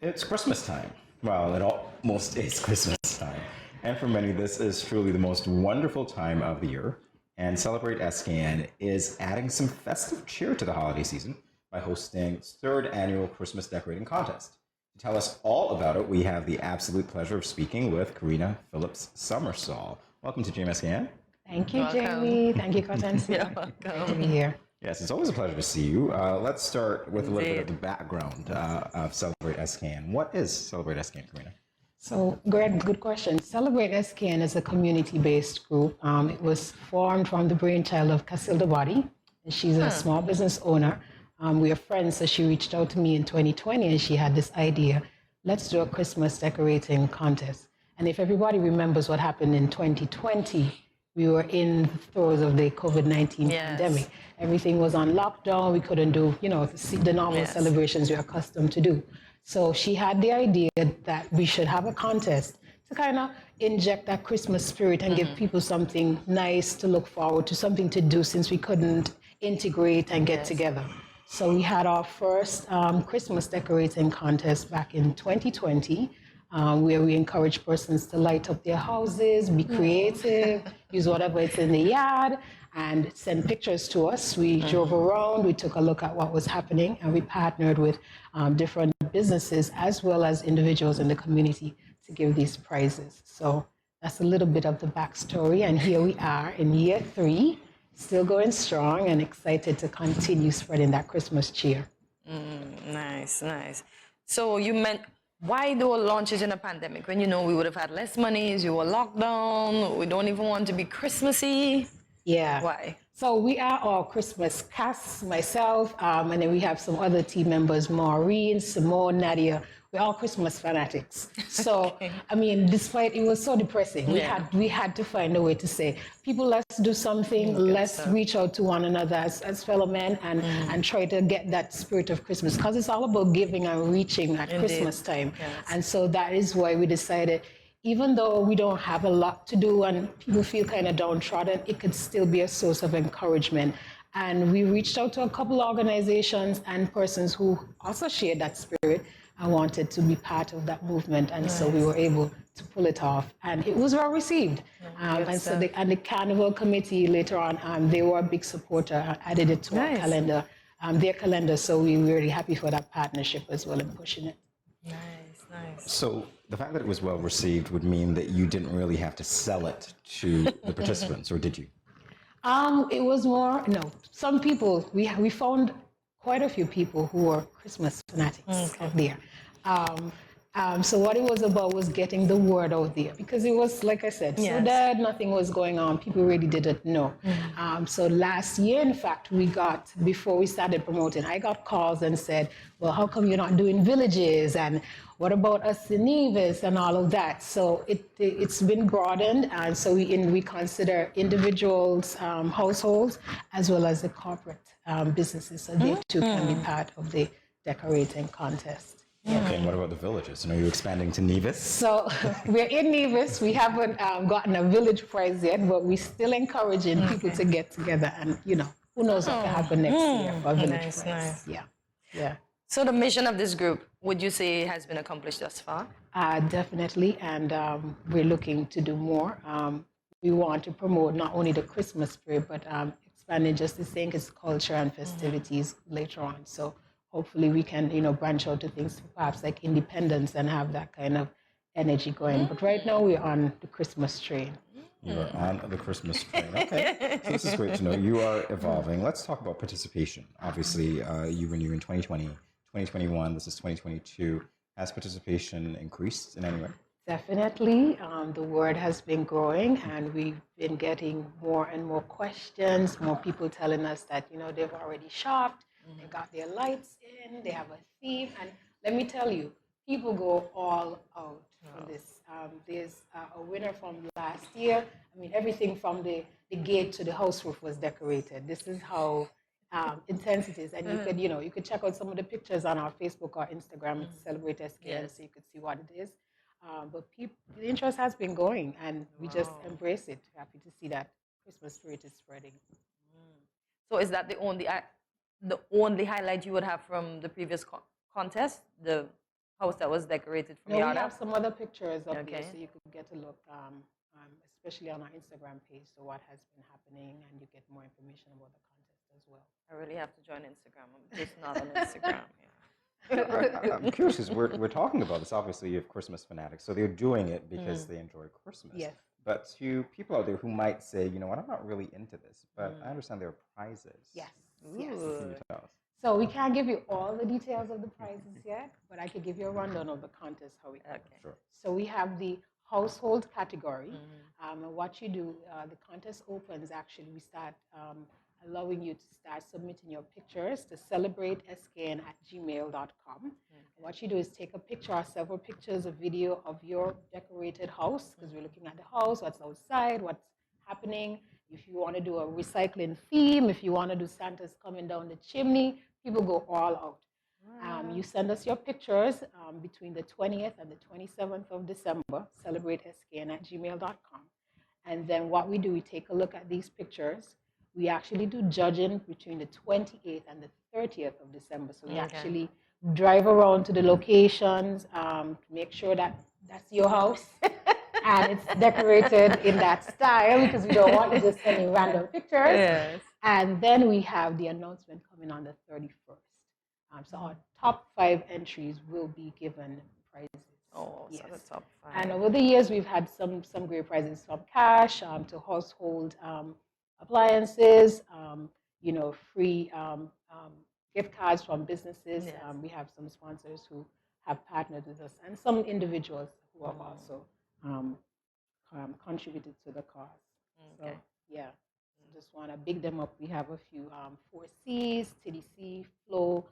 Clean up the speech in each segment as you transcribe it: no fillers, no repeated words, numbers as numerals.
It's Christmas time. Well, it almost is Christmas time. And for many, this is truly the most wonderful time of the year. And Celebrate SKN is adding some festive cheer to the holiday season by hosting its third annual Christmas decorating contest. To tell us all about it, we have the absolute pleasure of speaking with Karina Phillips-Somersall. Welcome to GMSKN. Thank you, Welcome. Jamie. Thank you, Cortensia. You're Great to welcome. be here. Yes, it's always a pleasure to see you. Let's start with a little bit of the background of Celebrate SKN. What is Celebrate SKN, Karina? So, Greg, good question. Celebrate SKN is a community-based group. It was formed from the brainchild of Casilda Body, and she's a small business owner. We are friends, so she reached out to me in 2020, and she had this idea, let's do a Christmas decorating contest. And if everybody remembers what happened in 2020, we were in the throes of the COVID-19 pandemic. Everything was on lockdown. We couldn't do, the normal celebrations we're accustomed to do. So she had the idea that we should have a contest to kind of inject that Christmas spirit and give people something nice to look forward to, something to do since we couldn't integrate and get together. So we had our first Christmas decorating contest back in 2020. Where we encourage persons to light up their houses, be creative, use whatever is in the yard, and send pictures to us. We drove around, we took a look at what was happening, and we partnered with different businesses as well as individuals in the community to give these prizes. So that's a little bit of the backstory, and here we are in year 3, still going strong and excited to continue spreading that Christmas cheer. Nice, nice. So you meant, why do launches in a pandemic when we would have had less money, you were locked down, we don't even want to be Christmassy? Yeah. Why? So we are all Christmas cast, myself, and then we have some other team members, Maureen, Simone, Nadia. We're all Christmas fanatics. So, I mean, despite it was so depressing, we had to find a way to say, people, let's do something, let's reach out to one another as fellow men and try to get that spirit of Christmas, because it's all about giving and reaching at Christmas time. Yes. And so that is why we decided, even though we don't have a lot to do and people feel kind of downtrodden, it could still be a source of encouragement. And we reached out to a couple organizations and persons who also shared that spirit and wanted to be part of that movement. And so we were able to pull it off. And it was well received. And so the Carnival Committee later on, they were a big supporter, added it to our calendar, their calendar. So we were really happy for that partnership as well in pushing it. Nice, nice. So the fact that it was well received would mean that you didn't really have to sell it to the participants, or did you? It was more, some people, we found quite a few people who were Christmas fanatics out there. So what it was about was getting the word out there, because it was, like I said, so dead, nothing was going on. People really didn't know. So last year, in fact, before we started promoting, I got calls and said, well, how come you're not doing villages? And what about us in Nevis and all of that? So it's been broadened. And so we consider individuals, households, as well as the corporate businesses. So they too can be part of the decorating contest. Okay, and what about the villages? And are you expanding to Nevis? So we're in Nevis. We haven't gotten a village prize yet, but we're still encouraging people to get together. And, who knows what can happen next year for a village prize. Nice. Yeah. So the mission of this group, would you say has been accomplished thus far? Definitely. And we're looking to do more. We want to promote not only the Christmas spirit, but expanding just the thing is culture and festivities later on. So hopefully we can, branch out to things perhaps like independence and have that kind of energy going. But right now we're on the Christmas train. You are on the Christmas train. Okay, so this is great to know. You are evolving. Let's talk about participation. Obviously, you renew in 2020, 2021. This is 2022. Has participation increased in any way? Definitely. The word has been growing, and we've been getting more and more questions, more people telling us that, they've already shopped, they got their lights in, they have a theme. And let me tell you, people go all out for this. There's a winner from last year. I mean, everything from the gate to the house roof was decorated. This is how intense it is. And you could check out some of the pictures on our Facebook or Instagram. It's Celebrate SKN, so you could see what it is. But the interest has been going, and we just embrace it. Happy to see that Christmas spirit is spreading. So is that the only highlight you would have from the previous contest, the house that was decorated from No, we yard have up? some other pictures up here, Okay. so you could get a look, especially on our Instagram page, so what has been happening, and you get more information about the contest as well. I really have to join Instagram. I'm just not on Instagram. I'm curious because we're talking about this. Obviously, you have Christmas fanatics, so they're doing it because they enjoy Christmas. Yes. But to people out there who might say, you know what, I'm not really into this, but I understand there are prizes. Yes, Yeah. yes. Can you tell us? So we can't give you all the details of the prizes yet, but I could give you a rundown of the contest, how it goes. Okay. Sure. So we have the household category. And what you do, the contest opens actually, we start allowing you to start submitting your pictures to celebrateSKN@gmail.com. What you do is take a picture or several pictures, a video of your decorated house, because we're looking at the house, what's outside, what's happening. If you want to do a recycling theme, if you want to do Santa's coming down the chimney, people go all out. You send us your pictures between the 20th and the 27th of December, celebrateSKN@gmail.com. And then what we do, we take a look at these pictures. We actually do judging between the 28th and the 30th of December. So we actually drive around to the locations to make sure that that's your house and it's decorated in that style, because we don't want you just sending random pictures. Yes. And then we have the announcement coming on the 31st. So our top 5 entries will be given prizes. Oh, yes. so the top 5. And over the years, we've had some great prizes, from cash to household appliances, free gift cards from businesses. Yes. We have some sponsors who have partnered with us, and some individuals who have also contributed to the cause. Okay. So, yeah, just want to big them up. We have a few 4Cs, TDC, Flow,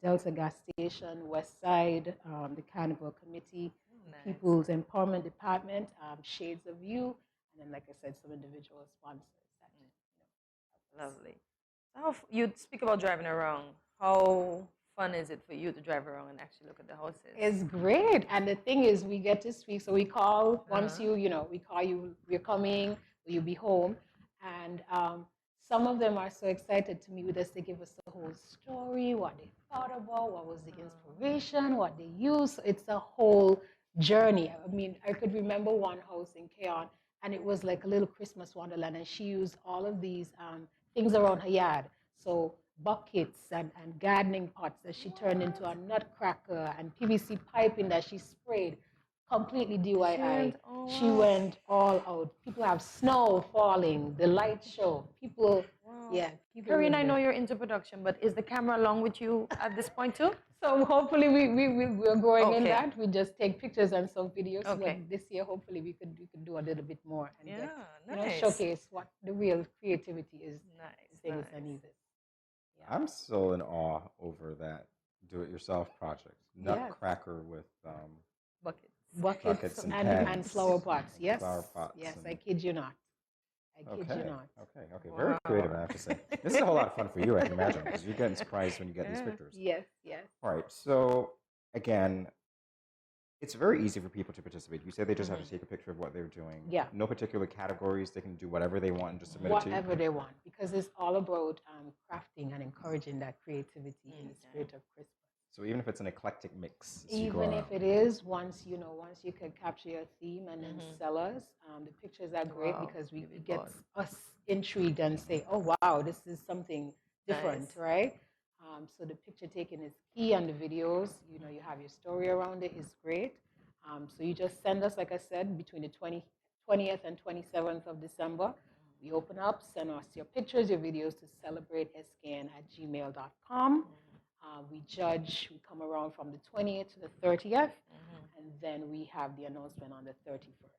Delta Gas Station, West Side, the Carnival Committee, Nice. People's Empowerment Department, Shades of You, and then, like I said, some individual sponsors. Lovely. So you speak about driving around. How fun is it for you to drive around and actually look at the houses? It's great. And the thing is, we get to speak. So we call, once we call you, we're coming, will you be home? And some of them are so excited to meet with us. They give us the whole story, what they thought about, what was the inspiration, what they used. So it's a whole journey. I mean, I could remember one house in Keon, and it was like a little Christmas wonderland. And she used all of these things around her yard. So buckets and gardening pots that she turned into a nutcracker, and PVC piping that she sprayed completely DIY. She went all out. People have snow falling, the light show. People, people. Karina, I know you're into production, but is the camera along with you at this point too? So hopefully we're growing in Okay. that. We just take pictures and some videos. Okay. But this year, hopefully, we could do a little bit more and get, nice. showcase what the real creativity is. Nice, Things nice. and either. I'm still in awe over that do-it-yourself project. Nutcracker with Buckets. Buckets and and pans. flower pots. Yes. Flower pots Yes, and- I kid you not. I kid Okay. you not. Okay. Very creative, I have to say. This is a whole lot of fun for you, I can imagine, because you're getting surprised when you get these pictures. Yes. All right. So again, it's very easy for people to participate. You say they just have to take a picture of what they're doing. Yeah. No particular categories. They can do whatever they want and just submit it to you. Whatever they want, because it's all about crafting and encouraging that creativity in the spirit of Christmas. So even if it's an eclectic mix, as you go Even if around. it is, once you can capture your theme and then sell us, the pictures are great Wow, because we really get good. us intrigued and say, oh wow, this is something different, Nice. right? So the picture taking is key, and the videos, you have your story around it, is great. So you just send us, like I said, between the 20th and 27th of December. We open up, send us your pictures, your videos to celebrateSKN@gmail.com. We judge, we come around from the 20th to the 30th, and then we have the announcement on the 31st.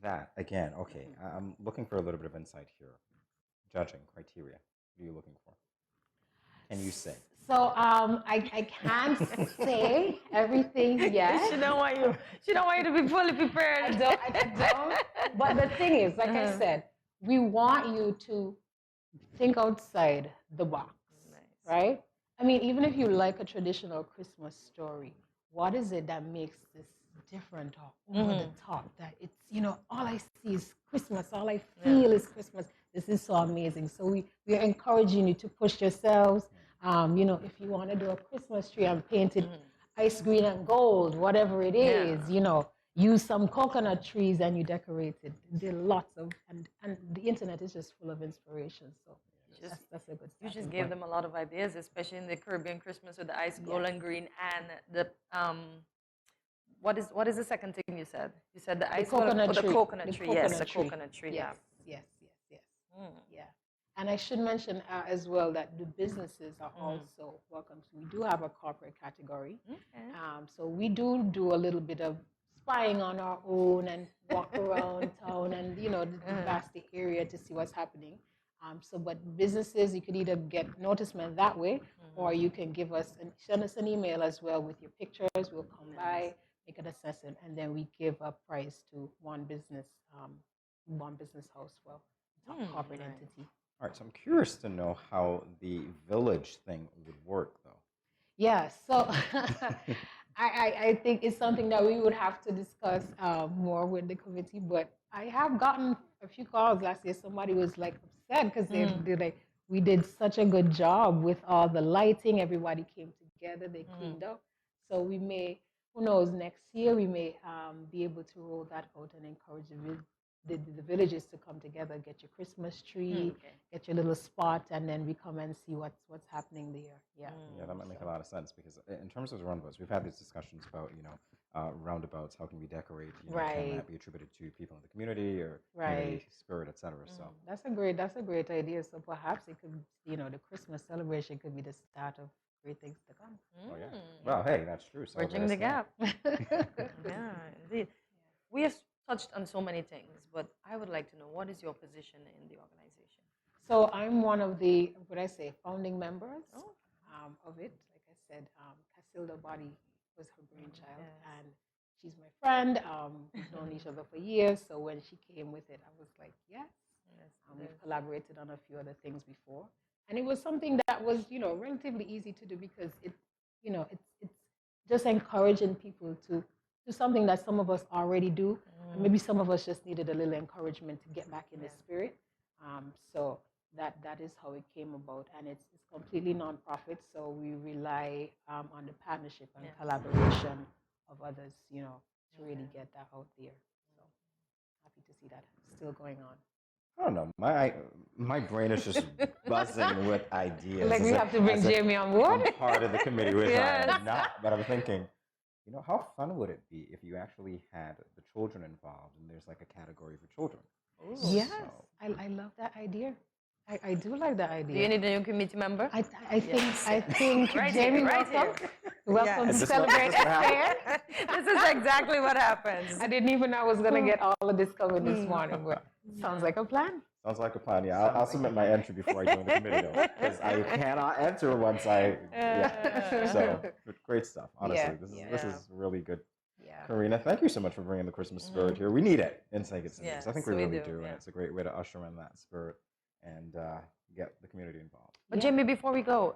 That, again, okay. I'm looking for a little bit of insight here. Judging criteria. What are you looking for? Can you say? So I can't say everything yet. She don't want you. She don't want you to be fully prepared. I don't. But the thing is, like I said, we want you to think outside the box, right? I mean, even if you like a traditional Christmas story, what is it that makes this different or over the top? That it's, all I see is Christmas. All I feel is Christmas. This is so amazing. So we are encouraging you to push yourselves. If you want to do a Christmas tree and paint it ice green and gold, whatever it is, Yeah. you know, use some coconut trees and you decorate it. There are lots of, and the internet is just full of inspiration. So Just that's a good You starting just gave point. them a lot of ideas, especially in the Caribbean Christmas with the ice gold Yes. and green and the what is the second thing you said? You said the The ice gold coconut or the tree. coconut The tree. Yes, the coconut tree. coconut tree. Yes, Yeah. yes, yes, yes. Yeah. And I should mention as well that the businesses are also welcome. So we do have a corporate category. Okay. So we do a little bit of spying on our own and walk around town and, you know, vast the area to see what's happening. But businesses, you could either get noticement that way, or you can send us an email as well with your pictures. We'll come by, make an assessment, and then we give a prize to one business house, well, corporate entity. All right, so I'm curious to know how the village thing would work, though. Yeah, so I think it's something that we would have to discuss more with the committee. But I have gotten a few calls last year. Somebody was like upset because they're like, we did such a good job with all the lighting. Everybody came together. They cleaned up. So we may, who knows, next year we may be able to roll that out and encourage the villages to come together, get your Christmas tree, get your little spot, and then we come and see what's happening there. Yeah. Yeah, that might make a lot of sense because in terms of the roundabouts, we've had these discussions about, roundabouts, how can we decorate, can Right. that be attributed to people in the community or Right. community spirit, et cetera. So That's a great idea. So perhaps it could, the Christmas celebration could be the start of great things to come. oh, yeah. Well, hey, that's true. So Bridging the gap. Yeah, indeed. We have touched on so many things, but I would like to know, what is your position in the organization? So I'm one of the, founding members of it. Like I said, Casilda Body was her brainchild, and she's my friend. We've known each other for years, so when she came with it, I was like, yes. We've collaborated on a few other things before, and it was something that was, relatively easy to do because it's just encouraging people to do something that some of us already do, and maybe some of us just needed a little encouragement to get back in the spirit. So that is how it came about, and it's completely nonprofit. So we rely on the partnership and collaboration of others, to really get that out there. So happy to see that still going on. I don't know. My brain is just buzzing with ideas. Like we have to bring Jamie on board. I'm part of the committee, which Yes. I'm not, but I'm thinking, how fun would it be if you actually had the children involved and there's like a category for children? Yes, So- I love that idea. I do like that idea. Do you need a new committee member? I think Right Jamie, here, right welcome. here. Welcome Is to this what- celebrate is this what SKN. This is exactly what happens. I didn't even know I was going to get all of this covered this morning, but sounds like a plan. Sounds like a plan. Yeah, I'll submit my entry before I join the committee, though, because I cannot enter once I. Yeah. So great stuff. Honestly, Yeah, this is really good. Yeah. Karina, thank you so much for bringing the Christmas spirit here. We need it in St. Kitts. I think Yes, we we really do, do, yeah. and it's a great way to usher in that spirit and get the community involved. But Jamie, before we go,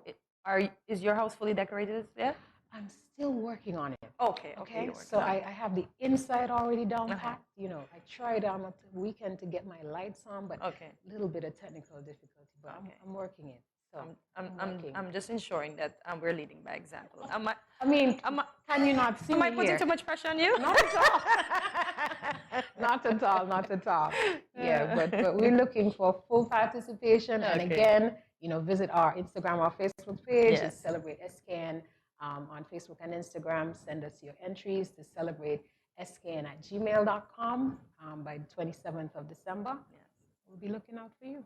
is your house fully decorated yet? I'm still working on it. Okay. Okay, so I have the inside already down packed. I tried on a weekend to get my lights on, but a little bit of technical difficulty. But I'm working it. So I'm just ensuring that we're leading by example. Can you not see Am I me putting here? too much pressure on you? Not at all. Not at all. Not at all. Yeah, but we're looking for full participation. And again, visit our Instagram or Facebook page. Yes. It's Celebrate SKN on Facebook and Instagram. Send us your entries to celebrate.skn@gmail.com by the 27th of December. We'll be looking out for you.